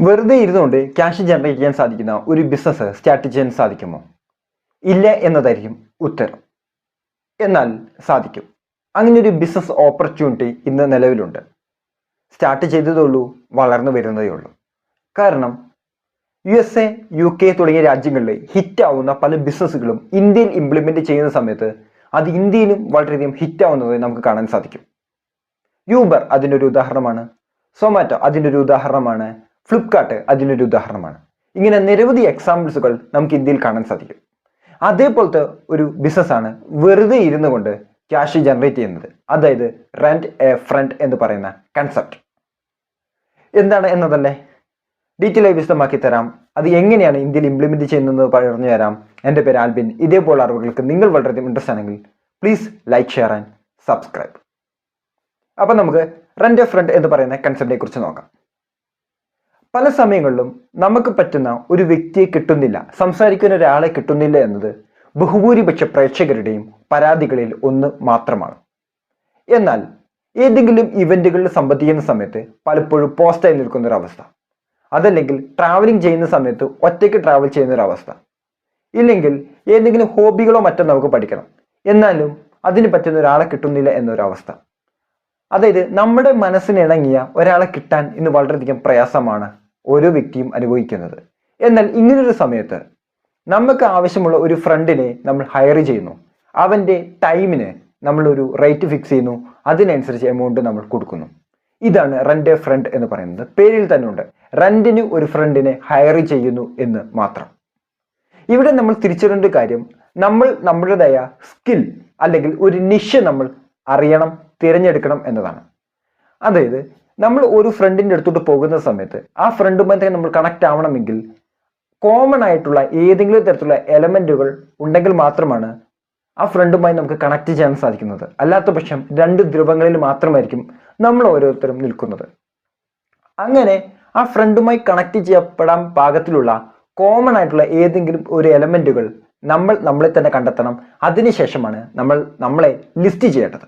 വെറുതെ ഇരുന്നുകൊണ്ട് cash generate ചെയ്യാൻ സാധിക്കുന്ന ഒരു ബിസിനസ് സ്റ്റാർട്ട് ചെയ്യാൻ സാധിക്കുമോ? ഇല്ല എന്നതായിരിക്കും ഉത്തരം. എന്നാൽ സാധിക്കും. അങ്ങനെ ഒരു ബിസിനസ് ഓപ്പർച്യൂണിറ്റി ഇന്ന് നിലവിലുണ്ട്. സ്റ്റാർട്ട് ചെയ്തതേ ഉള്ളൂ, വളർന്നു വരുന്നതേ ഉള്ളൂ. കാരണം USA, UK തുടങ്ങിയ രാജ്യങ്ങളിൽ ഹിറ്റാവുന്ന പല ബിസിനസ്സുകളും ഇന്ത്യയിൽ ഇംപ്ലിമെന്റ് ചെയ്യുന്ന സമയത്ത് അത് ഇന്ത്യയിലും വളരെയധികം ഹിറ്റാവുന്നത് നമുക്ക് കാണാൻ സാധിക്കും. യൂബർ അതിനൊരു ഉദാഹരണമാണ്. സൊമാറ്റോ അതിനൊരു ഉദാഹരണമാണ്. ഫ്ലിപ്കാർട്ട് അതിനൊരു ഉദാഹരണമാണ്. ഇങ്ങനെ നിരവധി എക്സാമ്പിൾസുകൾ നമുക്ക് ഇന്ത്യയിൽ കാണാൻ സാധിക്കും. അതേപോലത്തെ ഒരു ബിസിനസ്സാണ് വെറുതെ ഇരുന്നു കൊണ്ട് ക്യാഷ് ജനറേറ്റ് ചെയ്യുന്നത്. അതായത് റെന്റ് എ ഫ്രണ്ട് എന്ന് പറയുന്ന കൺസെപ്റ്റ്. എന്താണ് എന്നതല്ലേ ഡീറ്റെയിലായി വിശദമാക്കി തരാം. അത് എങ്ങനെയാണ് ഇന്ത്യയിൽ ഇംപ്ലിമെന്റ് ചെയ്യുന്നത് പറഞ്ഞു തരാം. എൻ്റെ പേര് ആൽബിൻ. ഇതേപോലെ അറിവുകൾക്ക് നിങ്ങൾ വളരെയധികം ഇൻട്രസ്റ്റ് ആണെങ്കിൽ please like, share and subscribe. അപ്പം നമുക്ക് റെന്റ് എ ഫ്രണ്ട് എന്ന് പറയുന്ന കൺസെപ്റ്റിനെ കുറിച്ച് നോക്കാം. പല സമയങ്ങളിലും നമുക്ക് പറ്റുന്ന ഒരു വ്യക്തിയെ കിട്ടുന്നില്ല, സംസാരിക്കുന്ന ഒരാളെ കിട്ടുന്നില്ല എന്നത് ബഹുഭൂരിപക്ഷ പ്രേക്ഷകരുടെയും പരാതികളിൽ ഒന്ന് മാത്രമാണ്. എന്നാൽ ഏതെങ്കിലും ഇവന്റുകളിൽ സംബന്ധിക്കുന്ന സമയത്ത് പലപ്പോഴും പോസ്റ്റായി നിൽക്കുന്ന ഒരു അവസ്ഥ, അതല്ലെങ്കിൽ ട്രാവലിംഗ് ചെയ്യുന്ന സമയത്ത് ഒറ്റയ്ക്ക് ട്രാവൽ ചെയ്യുന്ന ഒരു അവസ്ഥ, ഇല്ലെങ്കിൽ ഏതെങ്കിലും ഹോബികളോ മറ്റോ നമുക്ക് പഠിക്കണം, എന്നാലും അതിന് പറ്റുന്ന ഒരാളെ കിട്ടുന്നില്ല എന്നൊരവസ്ഥ. അതായത് നമ്മുടെ മനസ്സിനിണങ്ങിയ ഒരാളെ കിട്ടാൻ ഇന്ന് വളരെയധികം പ്രയാസമാണ് ഓരോ വ്യക്തിയും അനുഭവിക്കുന്നത്. എന്നാൽ ഇങ്ങനൊരു സമയത്ത് നമുക്ക് ആവശ്യമുള്ള ഒരു ഫ്രണ്ടിനെ നമ്മൾ ഹയർ ചെയ്യുന്നു. അവൻ്റെ ടൈമിന് നമ്മളൊരു റേറ്റ് ഫിക്സ് ചെയ്യുന്നു, അതിനനുസരിച്ച് എമൗണ്ട് നമ്മൾ കൊടുക്കുന്നു. ഇതാണ് റെന്റ് എ ഫ്രണ്ട് എന്ന് പറയുന്നത്. പേരിൽ തന്നെ ഉണ്ട്, റെന്റിന് ഒരു ഫ്രണ്ടിനെ ഹയർ ചെയ്യുന്നു എന്ന് മാത്രം. ഇവിടെ നമ്മൾ തിരിച്ചറിയേണ്ട കാര്യം, നമ്മൾ നമ്മുടേതായ സ്കിൽ അല്ലെങ്കിൽ ഒരു നിഷ് നമ്മൾ അറിയണം, തിരഞ്ഞെടുക്കണം എന്നതാണ്. അതായത് നമ്മൾ ഒരു ഫ്രണ്ടിൻ്റെ അടുത്തോട്ട് പോകുന്ന സമയത്ത് ആ ഫ്രണ്ടുമായി നമ്മൾ കണക്ട് ആവണമെങ്കിൽ കോമൺ ആയിട്ടുള്ള ഏതെങ്കിലും തരത്തിലുള്ള എലമെന്റുകൾ ഉണ്ടെങ്കിൽ മാത്രമാണ് ആ ഫ്രണ്ടുമായി നമുക്ക് കണക്ട് ചെയ്യാൻ സാധിക്കുന്നത്. അല്ലാത്ത പക്ഷം രണ്ട് ധ്രുവങ്ങളിൽ മാത്രമായിരിക്കും നമ്മൾ ഓരോരുത്തരും നിൽക്കുന്നത്. അങ്ങനെ ആ ഫ്രണ്ടുമായി കണക്ട് ചെയ്യപ്പെടാൻ പാകത്തിലുള്ള കോമൺ ആയിട്ടുള്ള ഏതെങ്കിലും ഒരു എലമെന്റുകൾ നമ്മളെ തന്നെ കണ്ടെത്തണം. അതിനുശേഷമാണ് നമ്മളെ ലിസ്റ്റ് ചെയ്യേണ്ടത്.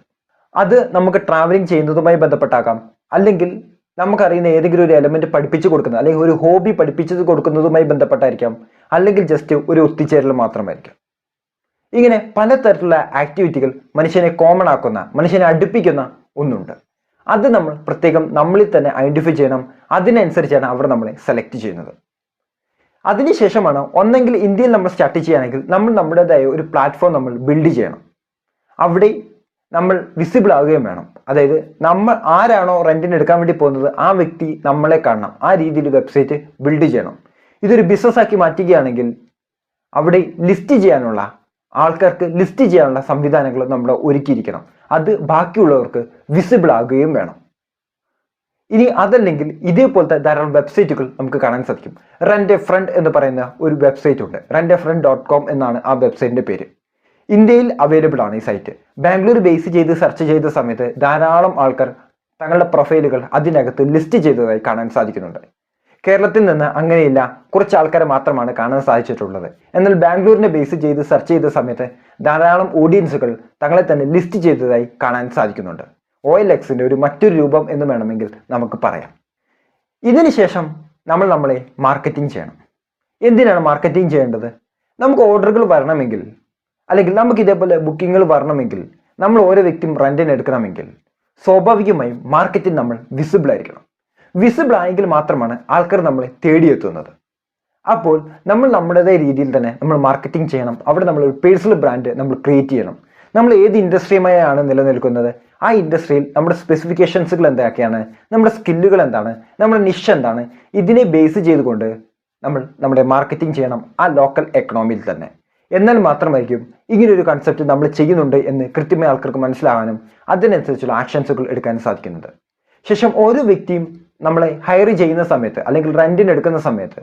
അത് നമുക്ക് ട്രാവലിംഗ് ചെയ്യുന്നതുമായി ബന്ധപ്പെട്ടാകാം, അല്ലെങ്കിൽ നമുക്കറിയുന്ന ഏതെങ്കിലും ഒരു എലമെന്റ് പഠിപ്പിച്ചു കൊടുക്കുന്നത്, അല്ലെങ്കിൽ ഒരു ഹോബി പഠിപ്പിച്ചു കൊടുക്കുന്നതുമായി ബന്ധപ്പെട്ടായിരിക്കാം, അല്ലെങ്കിൽ ജസ്റ്റ് ഒരു ഒത്തുചേരൽ മാത്രമായിരിക്കാം. ഇങ്ങനെ പലതരത്തിലുള്ള ആക്ടിവിറ്റികൾ മനുഷ്യനെ കോമൺ ആക്കുന്ന, മനുഷ്യനെ അടുപ്പിക്കുന്ന ഒന്നുണ്ട്. അത് നമ്മൾ പ്രത്യേകം നമ്മളിൽ തന്നെ ഐഡന്റിഫൈ ചെയ്യണം. അതിനനുസരിച്ചാണ് അവർ നമ്മളെ സെലക്ട് ചെയ്യുന്നത്. അതിനുശേഷമാണ് ഒന്നെങ്കിൽ ഇന്ത്യയിൽ നമ്മൾ സ്റ്റാർട്ട് ചെയ്യുകയാണെങ്കിൽ നമ്മൾ നമ്മുടേതായ ഒരു പ്ലാറ്റ്ഫോം നമ്മൾ ബിൽഡ് ചെയ്യണം. അവിടെ നമ്മൾ വിസിബിൾ ആവുകയും വേണം. അതായത് നമ്മൾ ആരാണോ റെന്റിന് എടുക്കാൻ വേണ്ടി പോകുന്നത് ആ വ്യക്തി നമ്മളെ കാണണം. ആ രീതിയിൽ വെബ്സൈറ്റ് ബിൽഡ് ചെയ്യണം. ഇതൊരു ബിസിനസ് ആക്കി മാറ്റുകയാണെങ്കിൽ അവിടെ ലിസ്റ്റ് ചെയ്യാനുള്ള ആൾക്കാർക്ക് ലിസ്റ്റ് ചെയ്യാനുള്ള സംവിധാനങ്ങൾ നമ്മൾ ഒരുക്കിയിരിക്കണം. അത് ബാക്കിയുള്ളവർക്ക് വിസിബിൾ ആകുകയും വേണം. ഇനി അതല്ലെങ്കിൽ ഇതേപോലത്തെ ധാരാളം വെബ്സൈറ്റുകൾ നമുക്ക് കാണാൻ സാധിക്കും. റെന്റ് എ ഫ്രണ്ട് എന്ന് പറയുന്ന ഒരു വെബ്സൈറ്റ് ഉണ്ട്. rentafriend.com എന്നാണ് ആ വെബ്സൈറ്റിന്റെ പേര്. ഇന്ത്യയിൽ അവൈലബിൾ ആണ് ഈ സൈറ്റ്. ബാംഗ്ലൂർ ബേസ് ചെയ്ത് സെർച്ച് ചെയ്ത സമയത്ത് ധാരാളം ആൾക്കാർ തങ്ങളുടെ പ്രൊഫൈലുകൾ അതിനകത്ത് ലിസ്റ്റ് ചെയ്തതായി കാണാൻ സാധിക്കുന്നുണ്ട്. കേരളത്തിൽ നിന്ന് അങ്ങനെയില്ല, കുറച്ച് ആൾക്കാരെ മാത്രമാണ് കാണാൻ സാധിച്ചിട്ടുള്ളത്. എന്നാൽ ബാംഗ്ലൂരിനെ ബേസ് ചെയ്ത് സെർച്ച് ചെയ്ത സമയത്ത് ധാരാളം ഓഡിയൻസുകൾ തങ്ങളെ തന്നെ ലിസ്റ്റ് ചെയ്തതായി കാണാൻ സാധിക്കുന്നുണ്ട്. OLXന്റെ ഒരു മറ്റൊരു രൂപം എന്ന് വേണമെങ്കിൽ നമുക്ക് പറയാം. ഇതിനുശേഷം നമ്മളെ മാർക്കറ്റിംഗ് ചെയ്യണം. എന്തിനാണ് മാർക്കറ്റിംഗ് ചെയ്യേണ്ടത്? നമുക്ക് ഓർഡറുകൾ വരണമെങ്കിൽ, അല്ലെങ്കിൽ നമുക്ക് ഇതേപോലെ ബുക്കിങ്ങുകൾ വരണമെങ്കിൽ, നമ്മൾ ഓരോ വ്യക്തിയും റെന്റിന് എടുക്കണമെങ്കിൽ സ്വാഭാവികമായും മാർക്കറ്റിൽ നമ്മൾ വിസിബിൾ ആയിരിക്കണം. വിസിബിൾ ആയെങ്കിൽ മാത്രമാണ് ആൾക്കാർ നമ്മളെ തേടിയെത്തുന്നത്. അപ്പോൾ നമ്മൾ നമ്മുടേതായ രീതിയിൽ തന്നെ നമ്മൾ മാർക്കറ്റിംഗ് ചെയ്യണം. അവിടെ നമ്മൾ ഒരു പേഴ്സണൽ ബ്രാൻഡ് നമ്മൾ ക്രിയേറ്റ് ചെയ്യണം. നമ്മൾ ഏത് ഇൻഡസ്ട്രിയുമായാണ് നിലനിൽക്കുന്നത്, ആ ഇൻഡസ്ട്രിയിൽ നമ്മുടെ സ്പെസിഫിക്കേഷൻസുകൾ എന്തൊക്കെയാണ്, നമ്മുടെ സ്കില്ലുകൾ എന്താണ്, നമ്മുടെ നിഷ് എന്താണ്, ഇതിനെ ബേസ് ചെയ്തുകൊണ്ട് നമ്മൾ നമ്മുടെ മാർക്കറ്റിംഗ് ചെയ്യണം ആ ലോക്കൽ എക്കണോമിയിൽ തന്നെ. എന്നാൽ മാത്രമായിരിക്കും ഇങ്ങനൊരു കൺസെപ്റ്റ് നമ്മൾ ചെയ്യുന്നുണ്ട് എന്ന് കൃത്യമായ ആൾക്കാർക്ക് മനസ്സിലാകാനും അതിനനുസരിച്ചുള്ള ആക്ഷൻസുകൾ എടുക്കാനും സാധിക്കുന്നുണ്ട്. ശേഷം ഓരോ വ്യക്തിയും നമ്മളെ ഹയർ ചെയ്യുന്ന സമയത്ത് അല്ലെങ്കിൽ റെന്റിന് എടുക്കുന്ന സമയത്ത്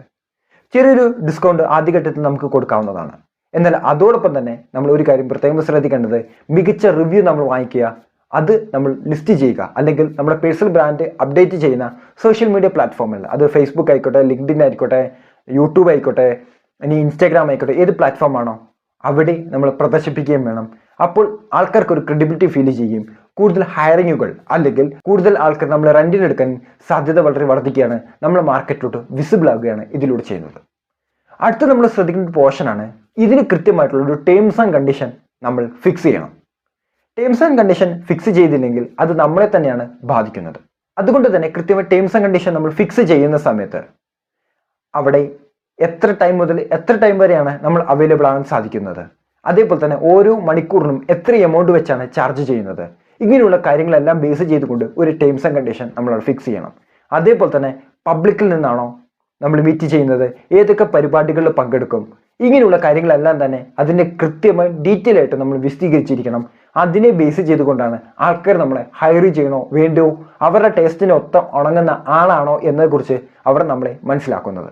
ചെറിയൊരു ഡിസ്കൗണ്ട് ആദ്യഘട്ടത്തിൽ നമുക്ക് കൊടുക്കാവുന്നതാണ്. എന്നാൽ അതോടൊപ്പം തന്നെ നമ്മൾ ഒരു കാര്യം പ്രത്യേകം ശ്രദ്ധിക്കേണ്ടത്, മികച്ച റിവ്യൂ നമ്മൾ വാങ്ങിക്കുക, അത് നമ്മൾ ലിസ്റ്റ് ചെയ്യുക. അല്ലെങ്കിൽ നമ്മുടെ പേഴ്സണൽ ബ്രാൻഡ് അപ്ഡേറ്റ് ചെയ്യുന്ന സോഷ്യൽ മീഡിയ പ്ലാറ്റ്ഫോമിൽ, അത് ഫേസ്ബുക്ക് ആയിക്കോട്ടെ, ലിങ്ക്ഡിൻ ആയിക്കോട്ടെ, യൂട്യൂബ് ആയിക്കോട്ടെ, ഇനി ഇൻസ്റ്റാഗ്രാം ആയിക്കോട്ടെ, ഏത് പ്ലാറ്റ്ഫോം ആണോ അവിടെ നമ്മൾ പ്രദർശിപ്പിക്കുകയും വേണം. അപ്പോൾ ആൾക്കാർക്ക് ഒരു ക്രെഡിബിലിറ്റി ഫീൽ ചെയ്യുകയും കൂടുതൽ ഹയറിങ്ങുകൾ അല്ലെങ്കിൽ കൂടുതൽ ആൾക്കാർ നമ്മൾ റെന്റിനെടുക്കാൻ സാധ്യത വളരെ വർദ്ധിക്കുകയാണ്, നമ്മുടെ മാർക്കറ്റിലോട്ട് വിസിബിൾ ആവുകയാണ് ഇതിലൂടെ ചെയ്യുന്നത്. അടുത്ത നമ്മൾ ശ്രദ്ധിക്കുന്ന ഒരു പോർഷനാണ്, ഇതിന് കൃത്യമായിട്ടുള്ള ഒരു ടേംസ് ആൻഡ് കണ്ടീഷൻ നമ്മൾ ഫിക്സ് ചെയ്യണം. ടേംസ് ആൻഡ് കണ്ടീഷൻ ഫിക്സ് ചെയ്തില്ലെങ്കിൽ അത് നമ്മളെ തന്നെയാണ് ബാധിക്കുന്നത്. അതുകൊണ്ട് തന്നെ കൃത്യമായി ടേംസ് ആൻഡ് കണ്ടീഷൻ നമ്മൾ ഫിക്സ് ചെയ്യുന്ന സമയത്ത് അവിടെ എത്ര ടൈം മുതൽ എത്ര ടൈം വരെയാണ് നമ്മൾ അവൈലബിൾ ആകാൻ സാധിക്കുന്നത്, അതേപോലെ തന്നെ ഓരോ മണിക്കൂറിനും എത്ര എമൗണ്ട് വെച്ചാണ് ചാർജ് ചെയ്യുന്നത്, ഇങ്ങനെയുള്ള കാര്യങ്ങളെല്ലാം ബേസ് ചെയ്തുകൊണ്ട് ഒരു ടേംസ് ആൻഡ് കണ്ടീഷൻ നമ്മൾ ഫിക്സ് ചെയ്യണം. അതേപോലെ തന്നെ പബ്ലിക്കിൽ നിന്നാണോ നമ്മൾ മീറ്റ് ചെയ്യുന്നത്, ഏതൊക്കെ പരിപാടികളിൽ പങ്കെടുക്കും, ഇങ്ങനെയുള്ള കാര്യങ്ങളെല്ലാം തന്നെ അതിൻ്റെ കൃത്യമായി ഡീറ്റെയിൽ ആയിട്ട് നമ്മൾ വിശദീകരിച്ചിരിക്കണം. അതിനെ ബേസ് ചെയ്തുകൊണ്ടാണ് ആൾക്കാർ നമ്മളെ ഹയർ ചെയ്യണോ വേണ്ടോ, അവരുടെ ടേസ്റ്റിന് ഉണങ്ങുന്ന ആളാണോ എന്നതിനെക്കുറിച്ച് അവർ നമ്മളെ മനസ്സിലാക്കുന്നത്.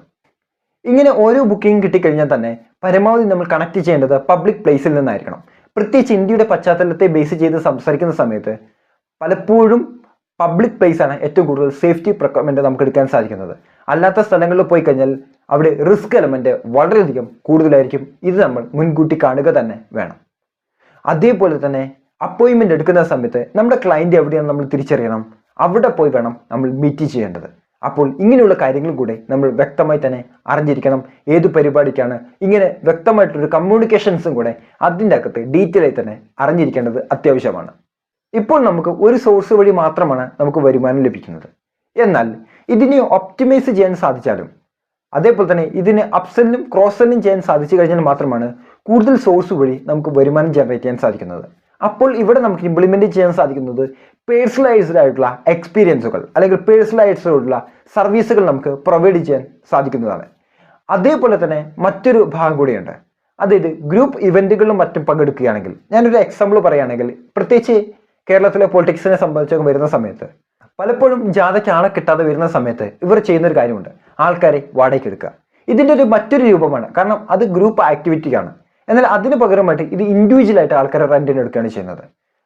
ഇങ്ങനെ ഓരോ ബുക്കിംഗ് കിട്ടിക്കഴിഞ്ഞാൽ തന്നെ പരമാവധി നമ്മൾ കണക്ട് ചെയ്യേണ്ടത് പബ്ലിക് പ്ലേസിൽ നിന്നായിരിക്കണം. പ്രത്യേകിച്ച് ഇന്ത്യയുടെ പശ്ചാത്തലത്തെ ബേസ് ചെയ്ത് സംസാരിക്കുന്ന സമയത്ത് പലപ്പോഴും പബ്ലിക് പ്ലേസ് ആണ് ഏറ്റവും കൂടുതൽ സേഫ്റ്റി പ്രിക്കോർമെന്റ് നമുക്ക് എടുക്കാൻ സാധിക്കുന്നത്. അല്ലാത്ത സ്ഥലങ്ങളിൽ പോയി കഴിഞ്ഞാൽ അവിടെ റിസ്ക് എലമെന്റ് വളരെയധികം കൂടുതലായിരിക്കും. ഇത് നമ്മൾ മുൻകൂട്ടി കാണുക തന്നെ വേണം. അതേപോലെ തന്നെ അപ്പോയിൻമെന്റ് എടുക്കുന്ന സമയത്ത് നമ്മുടെ ക്ലയന്റ് എവിടെയാണ് നമ്മൾ തിരിച്ചറിയണം, അവിടെ പോയി വേണം നമ്മൾ മീറ്റ് ചെയ്യേണ്ടത്. അപ്പോൾ ഇങ്ങനെയുള്ള കാര്യങ്ങൾ കൂടെ നമ്മൾ വ്യക്തമായി തന്നെ അറിഞ്ഞിരിക്കണം. ഏത് പരിപാടിക്കാണ്, ഇങ്ങനെ വ്യക്തമായിട്ടൊരു കമ്മ്യൂണിക്കേഷൻസും കൂടെ അതിൻ്റെ അകത്ത് ഡീറ്റെയിൽ ആയി തന്നെ അറിഞ്ഞിരിക്കേണ്ടത് അത്യാവശ്യമാണ്. ഇപ്പോൾ നമുക്ക് ഒരു സോഴ്സ് വഴി മാത്രമാണ് നമുക്ക് വരുമാനം ലഭിക്കുന്നത്. എന്നാൽ ഇതിനെ ഒപ്റ്റിമൈസ് ചെയ്യാൻ സാധിച്ചാലും അതേപോലെ തന്നെ ഇതിനെ അപ്സെല്ലും ക്രോസ് സെല്ലും ചെയ്യാൻ സാധിച്ചു കഴിഞ്ഞാൽ മാത്രമാണ് കൂടുതൽ സോഴ്സ് വഴി നമുക്ക് വരുമാനം ജനറേറ്റ് ചെയ്യാൻ സാധിക്കുന്നത്. അപ്പോൾ ഇവിടെ നമുക്ക് ഇംപ്ലിമെന്റ് ചെയ്യാൻ സാധിക്കുന്നത് പേഴ്സണലൈസ്ഡ് ആയിട്ടുള്ള എക്സ്പീരിയൻസുകൾ അല്ലെങ്കിൽ പേഴ്സണലൈസ്ഡ് ആയിട്ടുള്ള സർവീസുകൾ നമുക്ക് പ്രൊവൈഡ് ചെയ്യാൻ സാധിക്കുന്നതാണ്. അതേപോലെ തന്നെ മറ്റൊരു ഭാഗം കൂടിയുണ്ട്, അതായത് ഗ്രൂപ്പ് ഇവന്റുകളിലും മറ്റും പങ്കെടുക്കുകയാണെങ്കിൽ, ഞാനൊരു എക്സാമ്പിൾ പറയുകയാണെങ്കിൽ, പ്രത്യേകിച്ച് കേരളത്തിലെ പൊളിറ്റിക്സിനെ സംബന്ധിച്ചൊക്കെ വരുന്ന സമയത്ത് പലപ്പോഴും ജാഥയ്ക്ക് ആളെ കിട്ടാതെ വരുന്ന സമയത്ത് ഇവർ ചെയ്യുന്ന ഒരു കാര്യമുണ്ട്, ആൾക്കാരെ വാടകയ്ക്ക് എടുക്കുക. ഇതിൻ്റെ മറ്റൊരു രൂപമാണ്, കാരണം അത് ഗ്രൂപ്പ് ആക്ടിവിറ്റിയാണ്. എന്നാൽ അതിന് പകരമായിട്ട് ഇത് ഇൻഡിവിജ്വൽ ആയിട്ട് ആൾക്കാരെ റെന്റിന് എടുക്കുകയാണ് ചെയ്യുന്നത്.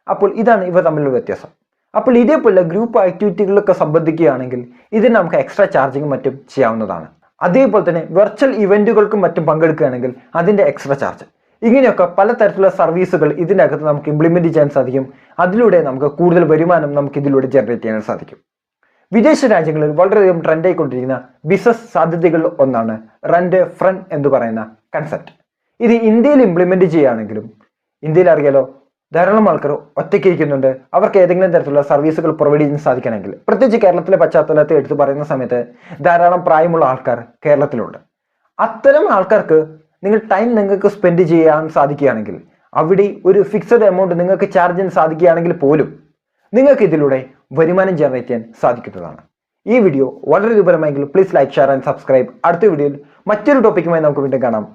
അപ്പോൾ ഇതാണ് ഇവ തമ്മിലുള്ള വ്യത്യാസം. അപ്പോൾ ഇതേപോലെ ഗ്രൂപ്പ് ആക്ടിവിറ്റികളിലൊക്കെ സംബന്ധിക്കുകയാണെങ്കിൽ ഇതിന് നമുക്ക് എക്സ്ട്രാ ചാർജിങ്ങും മറ്റും ചെയ്യാവുന്നതാണ്. അതേപോലെ തന്നെ വെർച്വൽ ഇവന്റുകൾക്കും മറ്റും പങ്കെടുക്കുകയാണെങ്കിൽ അതിൻ്റെ എക്സ്ട്രാ ചാർജ്. ഇങ്ങനെയൊക്കെ പലതരത്തിലുള്ള സർവീസുകൾ ഇതിൻ്റെ അകത്ത് നമുക്ക് ഇംപ്ലിമെന്റ് ചെയ്യാൻ സാധിക്കും. അതിലൂടെ നമുക്ക് കൂടുതൽ വരുമാനം നമുക്ക് ഇതിലൂടെ ജനറേറ്റ് ചെയ്യാൻ സാധിക്കും. വിദേശ രാജ്യങ്ങളിൽ വളരെയധികം ട്രെൻഡ് ആയിക്കൊണ്ടിരിക്കുന്ന ബിസിനസ് സാധ്യതകളിൽ ഒന്നാണ് റെന്റ് ഫ്രണ്ട് എന്ന് പറയുന്ന കൺസെപ്റ്റ്. ഇത് ഇന്ത്യയിൽ ഇംപ്ലിമെന്റ് ചെയ്യുകയാണെങ്കിലും, ഇന്ത്യയിൽ അറിയാലോ ധാരാളം ആൾക്കാർ ഒറ്റയ്ക്ക് ഇരിക്കുന്നുണ്ട്, അവർക്ക് ഏതെങ്കിലും തരത്തിലുള്ള സർവീസുകൾ പ്രൊവൈഡ് ചെയ്യാൻ സാധിക്കണമെങ്കിൽ, പ്രത്യേകിച്ച് കേരളത്തിലെ പശ്ചാത്തലത്തെ എടുത്ത് പറയുന്ന സമയത്ത് ധാരാളം പ്രായമുള്ള ആൾക്കാർ കേരളത്തിലുണ്ട്. അത്തരം ആൾക്കാർക്ക് നിങ്ങൾക്ക് സ്പെൻഡ് ചെയ്യാൻ സാധിക്കുകയാണെങ്കിൽ, അവിടെ ഒരു ഫിക്സഡ് എമൗണ്ട് നിങ്ങൾക്ക് ചാർജ് ചെയ്യാൻ സാധിക്കുകയാണെങ്കിൽ പോലും നിങ്ങൾക്ക് ഇതിലൂടെ വരുമാനം ജനറേറ്റ് ചെയ്യാൻ സാധിക്കുന്നതാണ്. ഈ വീഡിയോ വളരെ ഉപകാരമായെങ്കിൽ please like, share and subscribe. അടുത്ത വീഡിയോയിൽ മറ്റൊരു ടോപ്പിക്കുമായി നമുക്ക് വീണ്ടും കാണാം.